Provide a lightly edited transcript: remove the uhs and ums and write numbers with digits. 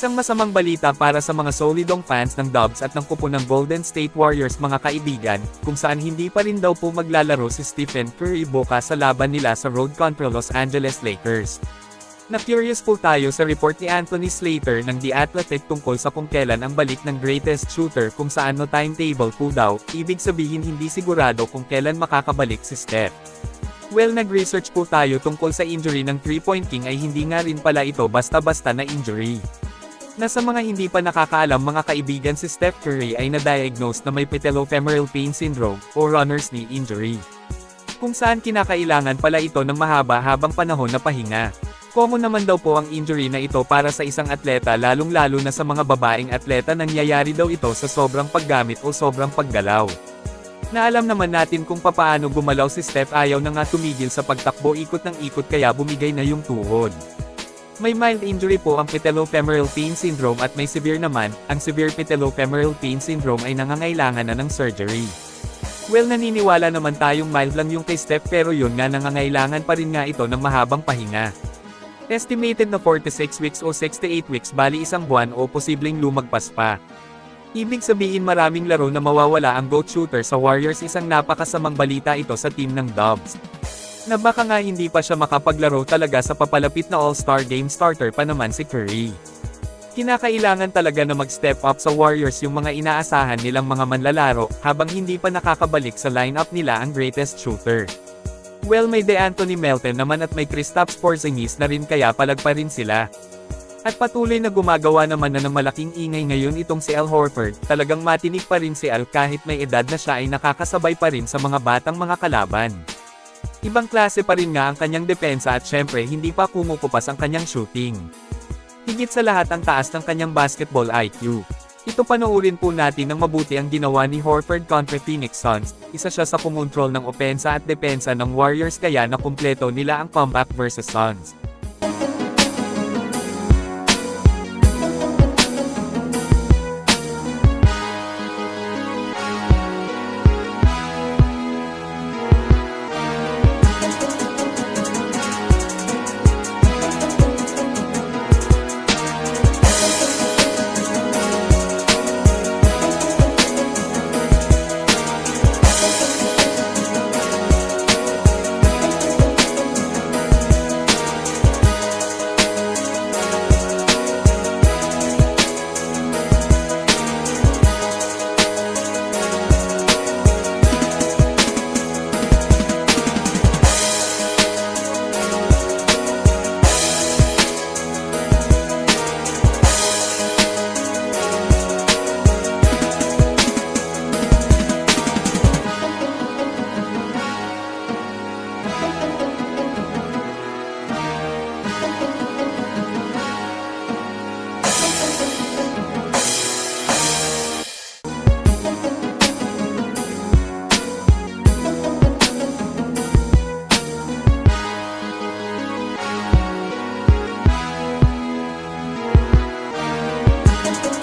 Isang masamang balita para sa mga solidong fans ng Dubs at ng kupo ng Golden State Warriors mga kaibigan, kung saan hindi pa rin daw po maglalaro si Stephen Curry bukas sa laban nila sa road contra Los Angeles Lakers. Na-curious po tayo sa report ni Anthony Slater ng The Athletic tungkol sa kung kailan ang balik ng greatest shooter kung saan no timetable po daw, ibig sabihin hindi sigurado kung kailan makakabalik si Steph. Well, nag-research po tayo tungkol sa injury ng 3-point king ay hindi nga rin pala ito basta-basta na injury. Sa mga hindi pa nakakaalam mga kaibigan, si Steph Curry ay na-diagnose na may patellofemoral pain syndrome o runner's knee injury, kung saan kinakailangan pala ito ng mahaba-habang panahon na pahinga. Common naman daw po ang injury na ito para sa isang atleta, lalong-lalo na sa mga babaeng atleta. Nangyayari daw ito sa sobrang paggamit o sobrang paggalaw. Naalam naman natin kung papaano gumalaw si Steph, ayaw na nga tumigil sa pagtakbo, ikot ng ikot, kaya bumigay na yung tuhod. May mild injury po ang patellofemoral pain syndrome at may severe naman. Ang severe patellofemoral pain syndrome ay nangangailangan na ng surgery. Well, naniniwala naman tayong mild lang yung kay Steph, pero yun nga, nangangailangan pa rin nga ito ng mahabang pahinga. Estimated na 46 weeks o 68 weeks, bali isang buwan o posibleng lumagpas pa. Ibig sabihin maraming laro na mawawala ang GOAT shooter sa Warriors. Isang napakasamang balita ito sa team ng Dubs, na baka nga hindi pa siya makapaglaro talaga sa papalapit na All-Star Game. Starter pa naman si Curry. Kinakailangan talaga na mag-step up sa Warriors yung mga inaasahan nilang mga manlalaro, habang hindi pa nakakabalik sa lineup nila ang greatest shooter. Well, may DeAnthony Melton naman at may Kristaps Porzingis na rin, kaya palag pa rin sila. At patuloy na gumagawa naman na ng malaking ingay ngayon itong si Al Horford. Talagang matinik pa rin si Al, kahit may edad na siya ay nakakasabay pa rin sa mga batang mga kalaban. Ibang klase pa rin nga ang kanyang depensa at syempre hindi pa kumukupas ang kanyang shooting. Higit sa lahat ang taas ng kanyang basketball IQ. Ito, panoorin po natin ng mabuti ang ginawa ni Horford kontra Phoenix Suns. Isa siya sa kumontrol ng opensa at depensa ng Warriors, kaya na kumpleto nila ang comeback versus Suns.